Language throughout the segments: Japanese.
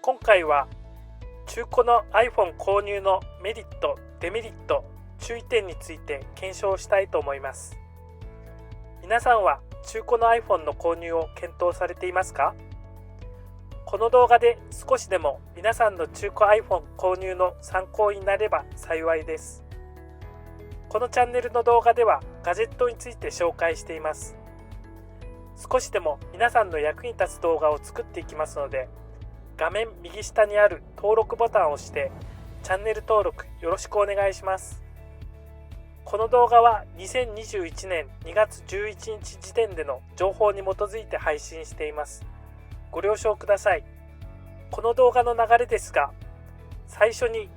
今回は中古の iPhone 購入のメリット、デメリット、注意点について検証したいと思います。皆さんは中古の iPhone の購入を検討されていますか？この動画で少しでも皆さんの中古 iPhone 購入の参考になれば幸いです。このチャンネルの動画ではガジェットについて紹介しています。少しでも皆さんの役に立つ動画を作っていきますので、画面右下にある登録ボタンを押してチャンネル登録よろしくお願いします。この動画は2021年2月11日時点での情報に基づいて配信しています。ご了承ください。この動画の流れですが、最初に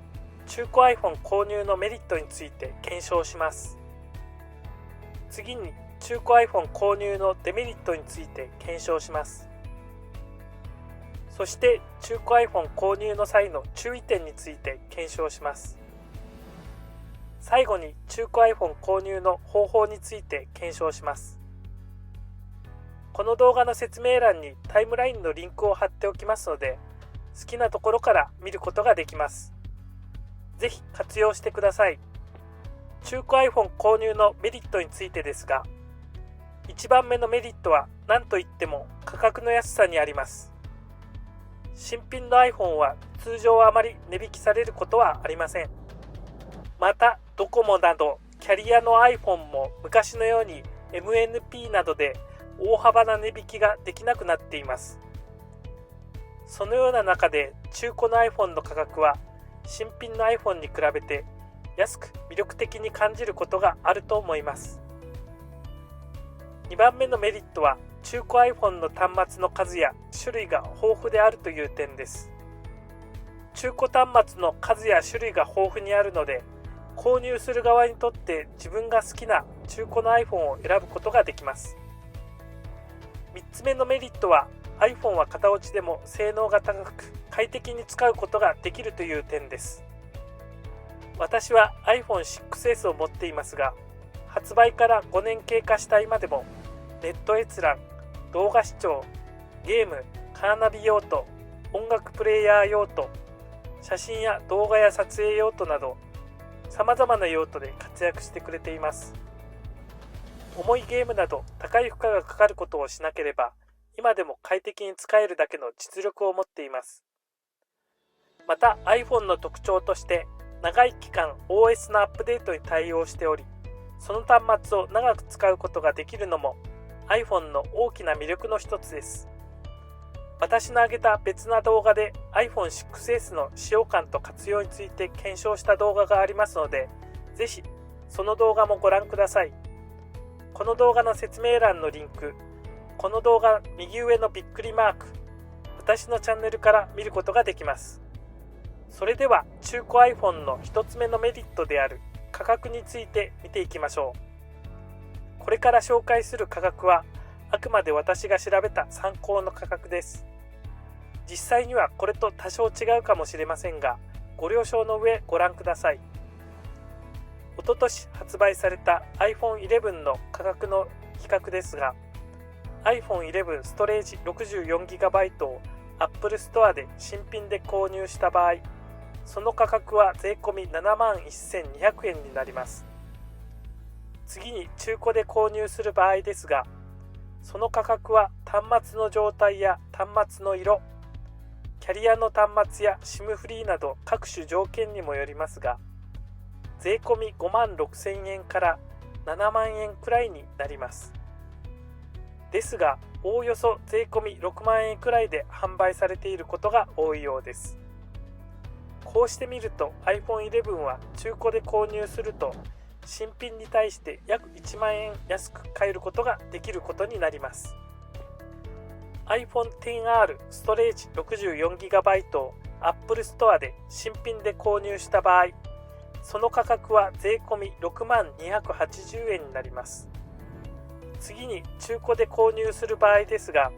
中古 iPhone 購入のメリットについて検証します。次に中古 iPhone 購入のデメリットについて検証します。そして中古 iPhone 購入の際の注意点について検証します。最後に中古 iPhone 購入の方法について検証します。この動画の説明欄にタイムラインのリンクを貼っておきますので、好きなところから見ることができます。ぜひ活用してください。中古 iPhone 購入のメリットについてですが、1番目のメリットは何といっても価格の安さにあります。新品の iPhone は通常あまり値引きされることはありません。またドコモなどキャリアの iPhone も昔のように MNP などで大幅な値引きができなくなっています。そのような中で中古の iPhone の価格は新品の iPhone に比べて安く魅力的に感じることがあると思います。2番目のメリットは中古 iPhone の端末の数や種類が豊富であるという点です。中古端末の数や種類が豊富にあるので、購入する側にとって自分が好きな中古の iPhone を選ぶことができます。3つ目のメリットは iPhone は型落ちでも性能が高く快適に使うことができるという点です。私は iPhone 6S を持っていますが、発売から5年経過した今でもネット閲覧、動画視聴、ゲーム、カーナビ用途、音楽プレイヤー用途、写真や動画や撮影用途など様々な用途で活躍してくれています。重いゲームなど高い負荷がかかることをしなければ今でも快適に使えるだけの実力を持っています。また iPhone の特徴として長い期間 OS のアップデートに対応しており、その端末を長く使うことができるのも iPhone の大きな魅力の一つです。私の上げた別な動画で iPhone 6S の使用感と活用について検証した動画がありますので、ぜひその動画もご覧ください。この動画の説明欄のリンク、この動画右上のびっくりマーク、私のチャンネルから見ることができます。それでは中古 iPhone の1つ目のメリットである価格について見ていきましょう。これから紹介する価格はあくまで私が調べた参考の価格です。実際にはこれと多少違うかもしれませんが、ご了承の上ご覧ください。おととし発売された iPhone 11の価格の比較ですが、 iPhone 11ストレージ 64GB を Apple Store で新品で購入した場合、その価格は税込み 71,200 円になります。次に中古で購入する場合ですが、その価格は端末の状態や端末の色、キャリアの端末や SIM フリーなど各種条件にもよりますが、税込み56,000円から7万円くらいになります。ですが、おおよそ税込み6万円くらいで販売されていることが多いようです。こうしてみると iPhone 11は中古で購入すると新品に対して約1万円安く買えることができることになります。 iPhone XR ストレージ 64GB を Apple Store で新品で購入した場合、その価格は税込み60,280円になります。次に中古で購入する場合ですが、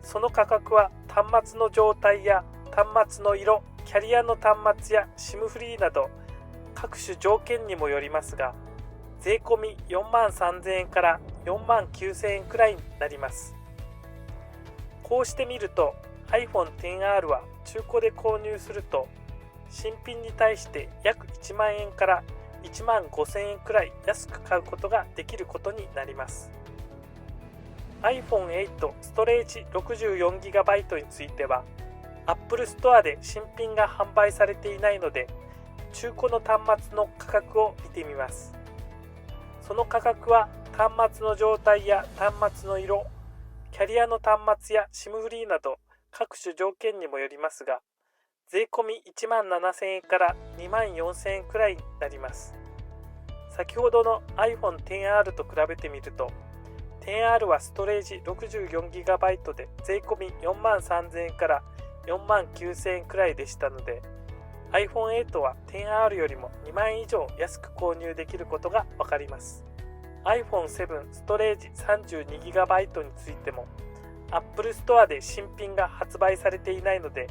その価格は端末の状態や端末の色、キャリアの端末や SIM フリーなど各種条件にもよりますが、税込み43,000円から49,000円くらいになります。こうしてみると iPhone XR は中古で購入すると新品に対して約1万円から1万5000円くらい安く買うことができることになります。iPhone 8ストレージ 64GB については Apple Store で新品が販売されていないので、中古の端末の価格を見てみます。その価格は端末の状態や端末の色、キャリアの端末や SIM フリーなど各種条件にもよりますが、税込み1万7000円から2万4000円くらいになります。先ほどの iPhone XR と比べてみると、XR はストレージ 64GB で税込み4万3000円から4万9000円くらいでしたので、iPhone 8は XR よりも2万円以上安く購入できることがわかります。iPhone 7ストレージ 32GB についても Apple Store で新品が発売されていないので、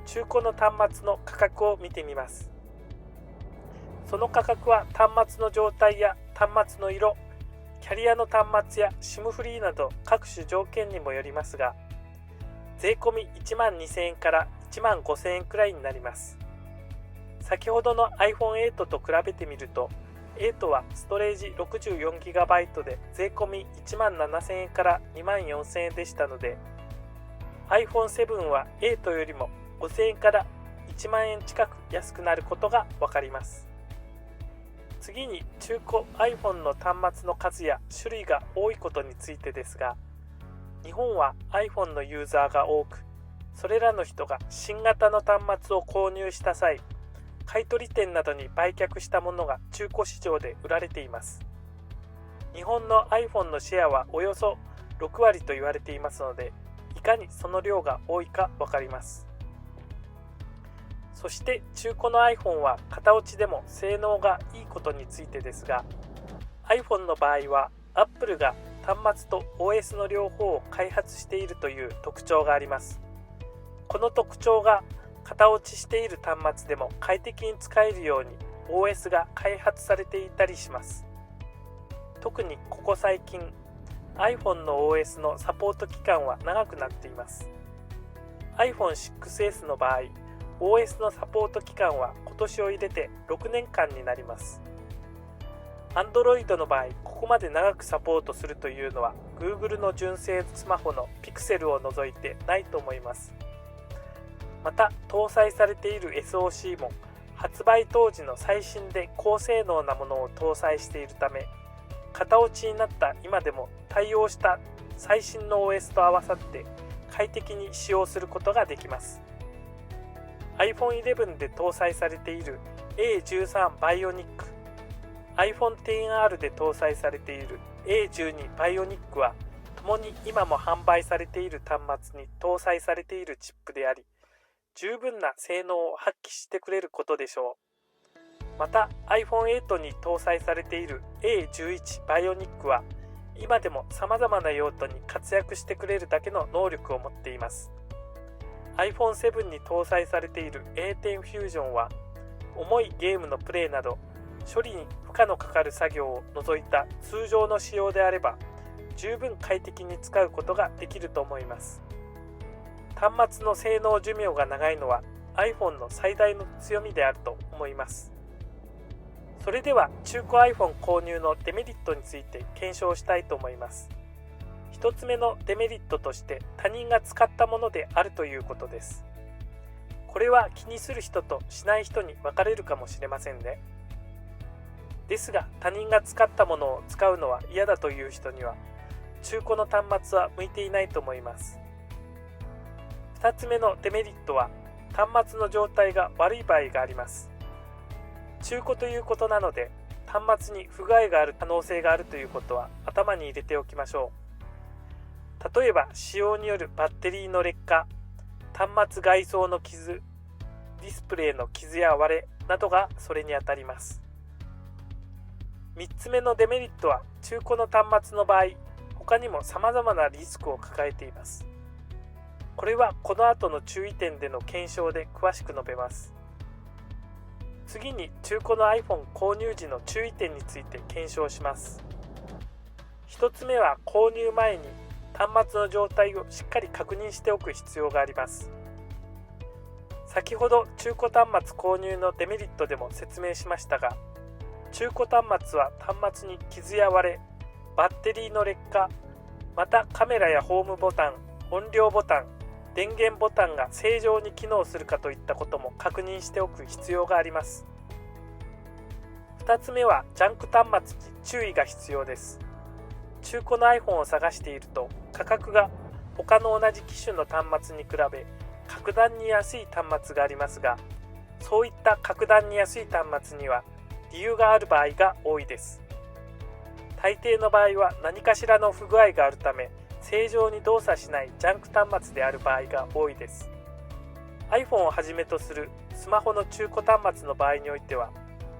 中古の端末の価格を見てみます。その価格は端末の状態や端末の色、キャリアの端末や SIM フリーなど各種条件にもよりますが、税込み1万2000円から1万5000円くらいになります。先ほどの iPhone 8と比べてみると、8はストレージ 64GB で税込み1万7000円から2万4000円でしたので、iPhone 7は8よりも5000円から1万円近く安くなることがわかります。次に中古 iPhone の端末の数や種類が多いことについてですが、日本は iPhone のユーザーが多く、それらの人が新型の端末を購入した際、買取店などに売却したものが中古市場で売られています。日本の iPhone のシェアはおよそ6割と言われていますので、いかにその量が多いかわかります。そして中古の iPhone は型落ちでも性能がいいことについてですが、 iPhone の場合は Apple が端末と OS の両方を開発しているという特徴があります。この特徴が型落ちしている端末でも快適に使えるように OS が開発されていたりします。特にここ最近 iPhone の OS のサポート期間は長くなっています。 iPhone 6S の場合、OS のサポート期間は今年を入れて6年間になります。 Android の場合、ここまで長くサポートするというのは Google の純正スマホの Pixel を除いてないと思います。また搭載されている SoC も発売当時の最新で高性能なものを搭載しているため、型落ちになった今でも対応した最新の OS と合わさって快適に使用することができます。 iPhone 11で搭載されている A13 Bionic、 iPhone XR で搭載されている A12 Bionic は共に今も販売されている端末に搭載されているチップであり、十分な性能を発揮してくれることでしょう。また iPhone 8に搭載されている A11 Bionic は今でも様々な用途に活躍してくれるだけの能力を持っています。 iPhone 7に搭載されている A10 Fusion は重いゲームのプレイなど処理に負荷のかかる作業を除いた通常の使用であれば十分快適に使うことができると思います。端末の性能寿命が長いのは iPhone の最大の強みであると思います。それでは中古 iPhone 購入のデメリットについて検証したいと思います。一つ目のデメリットとして他人が使ったものであるということです。これは気にする人としない人に分かれるかもしれませんね。ですが他人が使ったものを使うのは嫌だという人には中古の端末は向いていないと思います。2つ目のデメリットは端末の状態が悪い場合があります。中古ということなので端末に不具合がある可能性があるということは頭に入れておきましょう。例えば使用によるバッテリーの劣化、端末外装の傷、ディスプレイの傷や割れなどがそれにあたります。3つ目のデメリットは中古の端末の場合、他にも様々なリスクを抱えています。これはこの後の注意点での検証で詳しく述べます。次に中古の iPhone 購入時の注意点について検証します。1つ目は購入前に端末の状態をしっかり確認しておく必要があります。先ほど中古端末購入のデメリットでも説明しましたが、中古端末は端末に傷や割れ、バッテリーの劣化、またカメラやホームボタン、音量ボタン、電源ボタンが正常に機能するかといったことも確認しておく必要があります。2つ目はジャンク端末に注意が必要です。中古の iPhone を探していると価格が他の同じ機種の端末に比べ格段に安い端末がありますが、そういった格段に安い端末には理由がある場合が多いです。大抵の場合は何かしらの不具合があるため正常に動作しないジャンク端末である場合が多いです。 iPhone をはじめとするスマホの中古端末の場合においては、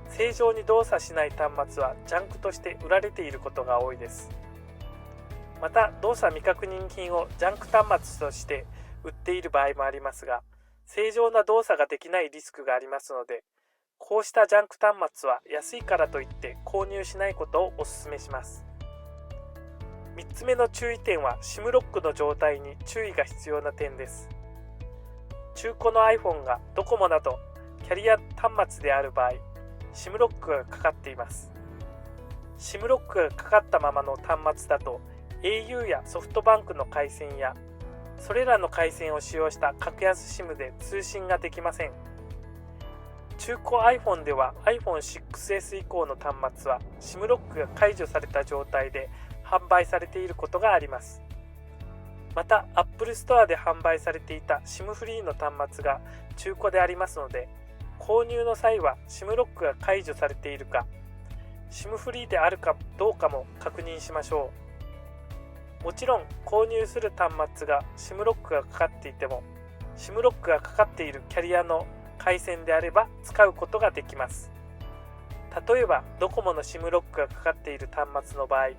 正常に動作しない端末はジャンクとして売られていることが多いです。また動作未確認品をジャンク端末として売っている場合もありますが、正常な動作ができないリスクがありますので、こうしたジャンク端末は安いからといって購入しないことをお勧めします。3つ目の注意点は SIM ロックの状態に注意が必要な点です。中古の iPhone がドコモなどキャリア端末である場合、SIM ロックがかかっています。SIM ロックがかかったままの端末だと au やソフトバンクの回線やそれらの回線を使用した格安 SIM で通信ができません。中古 iPhone では iPhone6S 以降の端末は SIM ロックが解除された状態で販売されていることがあります。また Apple Store で販売されていた SIM フリーの端末が中古でありますので、購入の際は SIM ロックが解除されているか、SIM フリーであるかどうかも確認しましょう。もちろん購入する端末が SIM ロックがかかっていても、SIM ロックがかかっているキャリアの回線であれば使うことができます。例えばドコモの SIM ロックがかかっている端末の場合、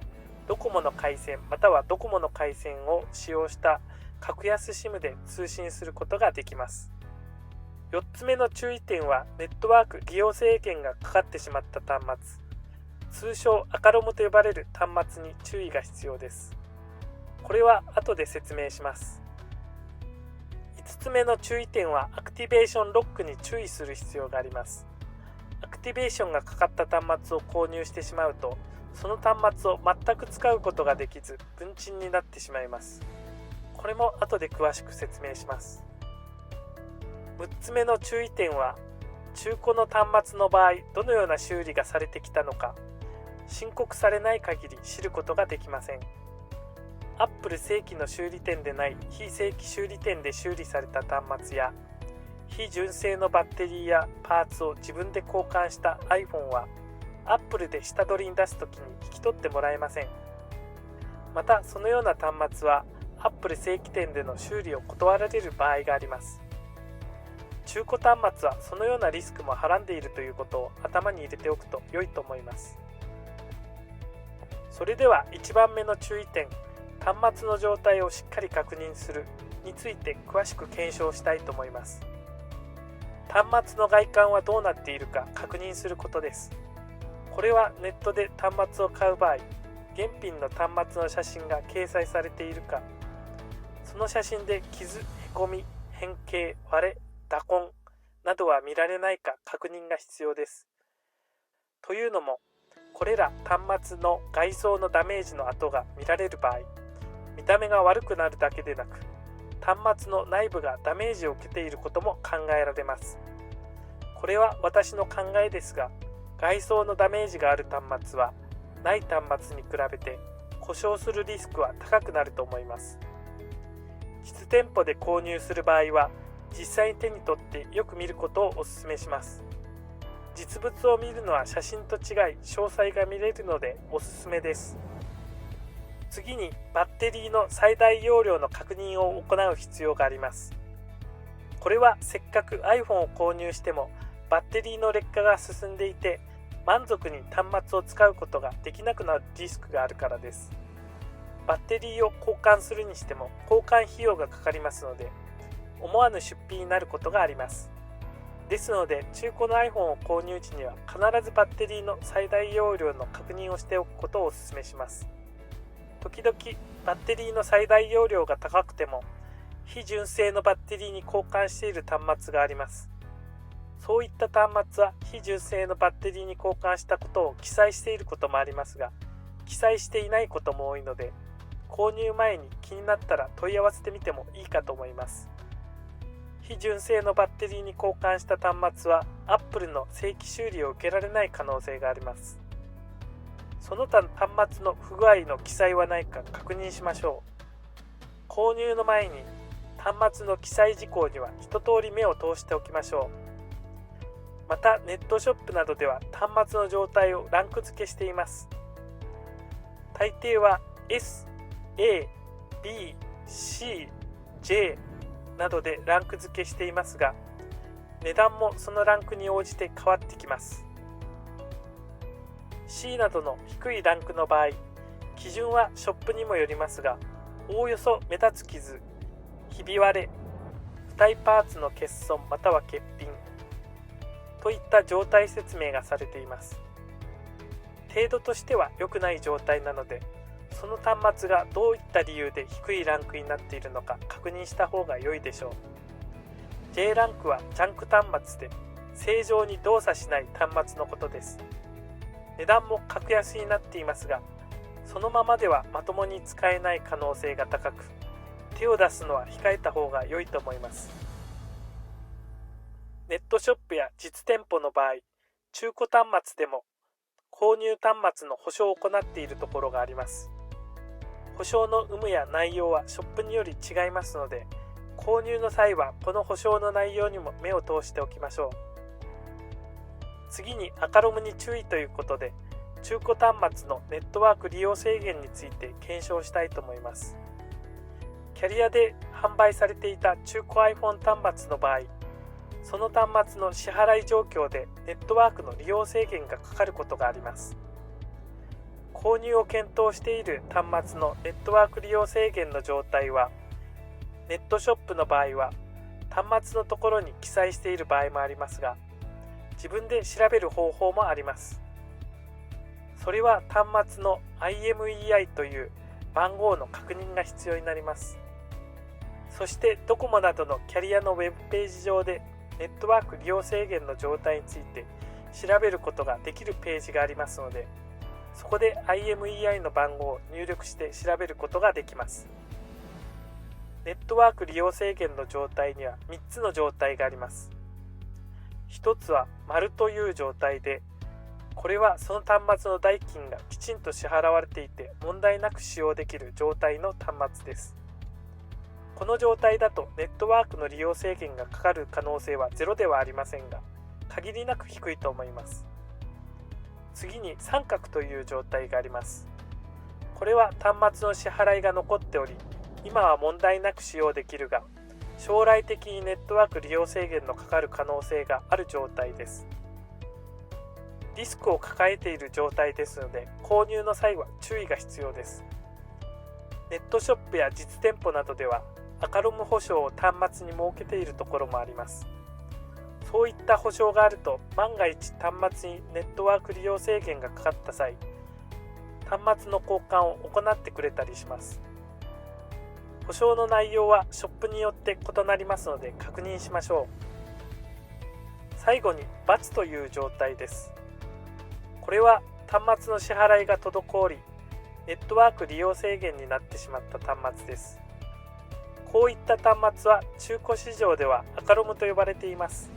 ドコモの回線またはドコモの回線を使用した格安 SIM で通信することができます。4つ目の注意点はネットワーク利用制限がかかってしまった端末、通称アカロムと呼ばれる端末に注意が必要です。これは後で説明します。5つ目の注意点はアクティベーションロックに注意する必要があります。アクティベーションがかかった端末を購入してしまうと、その端末を全く使うことができず分沈になってしまいます。これも後で詳しく説明します。6つ目の注意点は、中古の端末の場合どのような修理がされてきたのか、申告されない限り知ることができません。Apple 正規の修理店でない非正規修理店で修理された端末や、非純正のバッテリーやパーツを自分で交換した iPhone は Apple で下取りに出すときに引き取ってもらえません。またそのような端末は Apple 正規店での修理を断られる場合があります。中古端末はそのようなリスクもはらんでいるということを頭に入れておくと良いと思います。それでは1番目の注意点、端末の状態をしっかり確認するについて詳しく検証したいと思います。端末の外観はどうなっているか確認することです。これはネットで端末を買う場合、現品の端末の写真が掲載されているか、その写真で傷、へこみ、変形、割れ、打痕などは見られないか確認が必要です。というのも、これら端末の外装のダメージの跡が見られる場合、見た目が悪くなるだけでなく、端末の内部がダメージを受けていることも考えられます。これは私の考えですが、外装のダメージがある端末はない端末に比べて故障するリスクは高くなると思います。実店舗で購入する場合は、実際に手に取ってよく見ることをお勧めします。実物を見るのは写真と違い詳細が見れるのでおすすめです。次にバッテリーの最大容量の確認を行う必要があります。これはせっかく iPhone を購入してもバッテリーの劣化が進んでいて満足に端末を使うことができなくなるリスクがあるからです。バッテリーを交換するにしても交換費用がかかりますので、思わぬ出費になることがあります。ですので中古の iPhone を購入時には必ずバッテリーの最大容量の確認をしておくことをお勧めします。時々バッテリーの最大容量が高くても非純正のバッテリーに交換している端末があります。そういった端末は非純正のバッテリーに交換したことを記載していることもありますが、記載していないことも多いので、購入前に気になったら問い合わせてみてもいいかと思います。非純正のバッテリーに交換した端末は Apple の正規修理を受けられない可能性があります。その他の端末の不具合の記載はないか確認しましょう。購入の前に端末の記載事項には一通り目を通しておきましょう。またネットショップなどでは端末の状態をランク付けしています。大抵は S、A、B、C、J などでランク付けしていますが、値段もそのランクに応じて変わってきます。C などの低いランクの場合、基準はショップにもよりますが、おおよそ目立つ傷、ひび割れ、付帯パーツの欠損または欠品といった状態説明がされています。程度としては良くない状態なので、その端末がどういった理由で低いランクになっているのか確認した方が良いでしょう。J ランクはジャンク端末で正常に動作しない端末のことです。値段も格安になっていますが、そのままではまともに使えない可能性が高く、手を出すのは控えた方が良いと思います。ネットショップや実店舗の場合、中古端末でも購入端末の保証を行っているところがあります。保証の有無や内容はショップにより違いますので、購入の際はこの保証の内容にも目を通しておきましょう。次に赤ロムに注意ということで、中古端末のネットワーク利用制限について検証したいと思います。キャリアで販売されていた中古 iPhone 端末の場合、その端末の支払い状況でネットワークの利用制限がかかることがあります。購入を検討している端末のネットワーク利用制限の状態は、ネットショップの場合は端末のところに記載している場合もありますが、自分で調べる方法もあります。それは端末の IMEI という番号の確認が必要になります。そしてドコモなどのキャリアのウェブページ上でネットワーク利用制限の状態について調べることができるページがありますので、そこで IMEI の番号を入力して調べることができます。ネットワーク利用制限の状態には3つの状態があります。1つは丸という状態で、これはその端末の代金がきちんと支払われていて問題なく使用できる状態の端末です。この状態だとネットワークの利用制限がかかる可能性はゼロではありませんが、限りなく低いと思います。次に三角という状態があります。これは端末の支払いが残っており、今は問題なく使用できるが、将来的にネットワーク利用制限のかかる可能性がある状態です。リスクを抱えている状態ですので、購入の際は注意が必要です。ネットショップや実店舗などでは赤ロム保証を端末に設けているところもあります。そういった保証があると、万が一端末にネットワーク利用制限がかかった際、端末の交換を行ってくれたりします。保証の内容はショップによって異なりますので確認しましょう。最後に×という状態です。これは端末の支払いが滞り、ネットワーク利用制限になってしまった端末です。こういった端末は中古市場では赤ロムと呼ばれています。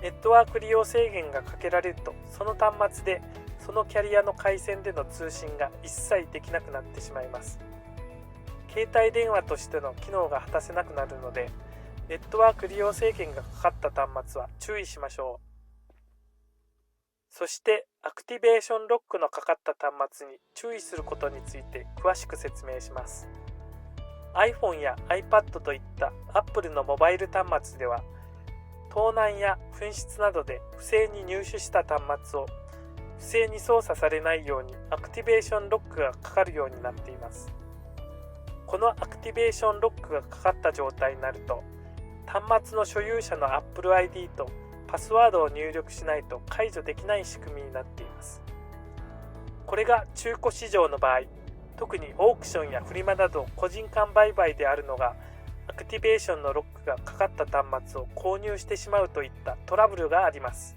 ネットワーク利用制限がかけられると、その端末でそのキャリアの回線での通信が一切できなくなってしまいます。携帯電話としての機能が果たせなくなるので、ネットワーク利用制限がかかった端末は注意しましょう。そしてアクティベーションロックのかかった端末に注意することについて詳しく説明します。iPhone や iPad といった Apple のモバイル端末では、盗難や紛失などで不正に入手した端末を不正に操作されないようにアクティベーションロックがかかるようになっています。このアクティベーションロックがかかった状態になると、端末の所有者の Apple ID とパスワードを入力しないと解除できない仕組みになっています。これが中古市場の場合、特にオークションやフリマなど個人間売買であるのが、アクティベーションのロックがかかった端末を購入してしまうといったトラブルがあります。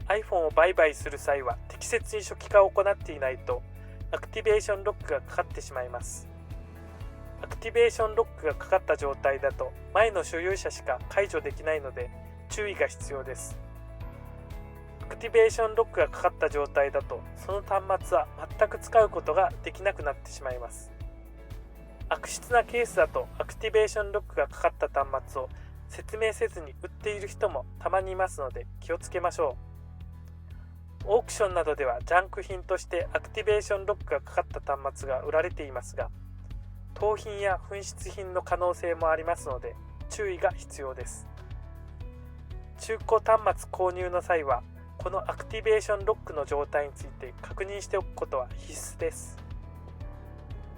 iPhone を売買する際は適切に初期化を行っていないとアクティベーションロックがかかってしまいます。アクティベーションロックがかかった状態だと前の所有者しか解除できないので注意が必要です。アクティベーションロックがかかった状態だとその端末は全く使うことができなくなってしまいます。悪質なケースだとアクティベーションロックがかかった端末を説明せずに売っている人もたまにいますので気をつけましょう。オークションなどではジャンク品としてアクティベーションロックがかかった端末が売られていますが、盗品や紛失品の可能性もありますので注意が必要です。中古端末購入の際はこのアクティベーションロックの状態について確認しておくことは必須です。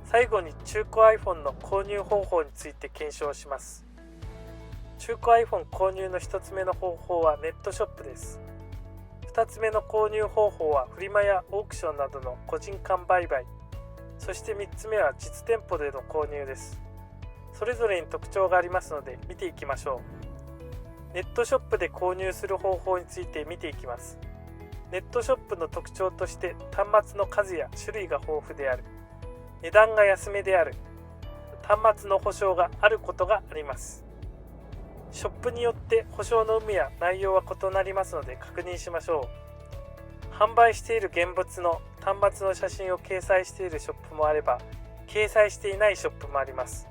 最後に中古 iPhone の購入方法について検証します。中古 iPhone 購入の1つ目の方法はネットショップです。2つ目の購入方法はフリマやオークションなどの個人間売買、そして3つ目は実店舗での購入です。それぞれに特徴がありますので見ていきましょう。ネットショップで購入する方法について見ていきます。ネットショップの特徴として端末の数や種類が豊富である、値段が安めである、端末の保証があることがあります。ショップによって保証の有無や内容は異なりますので確認しましょう。販売している現物の端末の写真を掲載しているショップもあれば、掲載していないショップもあります。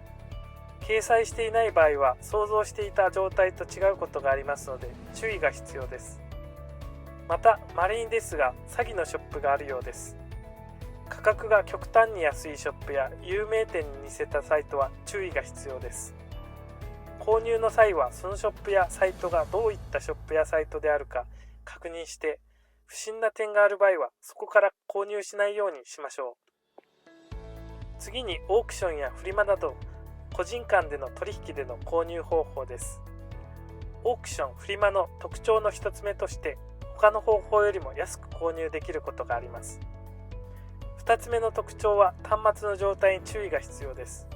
掲載していない場合は想像していた状態と違うことがありますので注意が必要です。また稀にですが詐欺のショップがあるようです。価格が極端に安いショップや有名店に似せたサイトは注意が必要です。購入の際はそのショップやサイトがどういったショップやサイトであるか確認して、不審な点がある場合はそこから購入しないようにしましょう。次にオークションやフリマなど個人間での取引での購入方法です。オークション・フリマの特徴の一つ目として他の方法よりも安く購入できることがあります。2つ目の特徴は端末の状態に注意が必要です。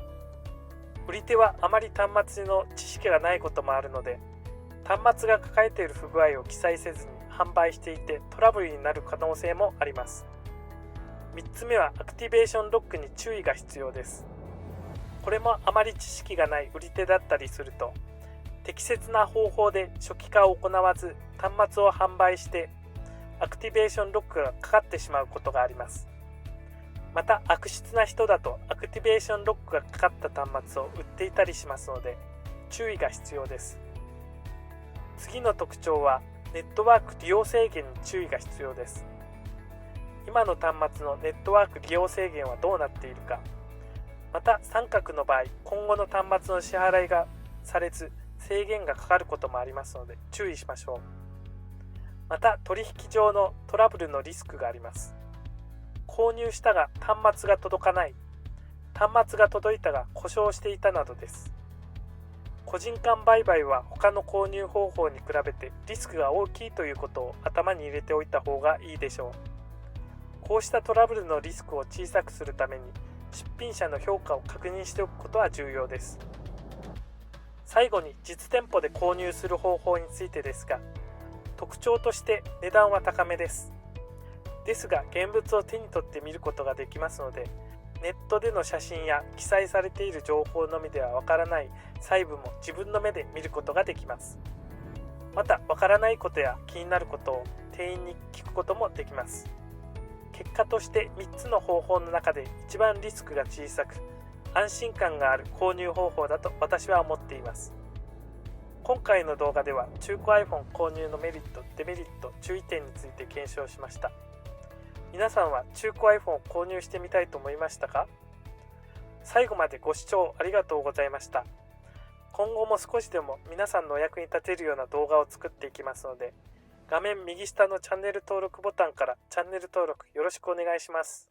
売り手はあまり端末の知識がないこともあるので、端末が抱えている不具合を記載せずに販売していてトラブルになる可能性もあります。3つ目はアクティベーションロックに注意が必要です。これもあまり知識がない売り手だったりすると、適切な方法で初期化を行わず端末を販売してアクティベーションロックがかかってしまうことがあります。また悪質な人だとアクティベーションロックがかかった端末を売っていたりしますので注意が必要です。次の特徴はネットワーク利用制限に注意が必要です。今の端末のネットワーク利用制限はどうなっているか、また三角の場合今後の端末の支払いがされず制限がかかることもありますので注意しましょう。また取引上のトラブルのリスクがあります。購入したが端末が届かない、端末が届いたが故障していたなどです。個人間売買は他の購入方法に比べてリスクが大きいということを頭に入れておいた方がいいでしょう。こうしたトラブルのリスクを小さくするために出品者の評価を確認しておくことは重要です。最後に実店舗で購入する方法についてですが、特徴として値段は高めです。ですが現物を手に取って見ることができますので、ネットでの写真や記載されている情報のみではわからない細部も自分の目で見ることができます。またわからないことや気になることを店員に聞くこともできます。結果として3つの方法の中で一番リスクが小さく安心感がある購入方法だと私は思っています。今回の動画では中古 iPhone 購入のメリット、デメリット、注意点について検証しました。皆さんは中古 iPhone を購入してみたいと思いましたか？最後までご視聴ありがとうございました。今後も少しでも皆さんのお役に立てるような動画を作っていきますので、画面右下のチャンネル登録ボタンからチャンネル登録よろしくお願いします。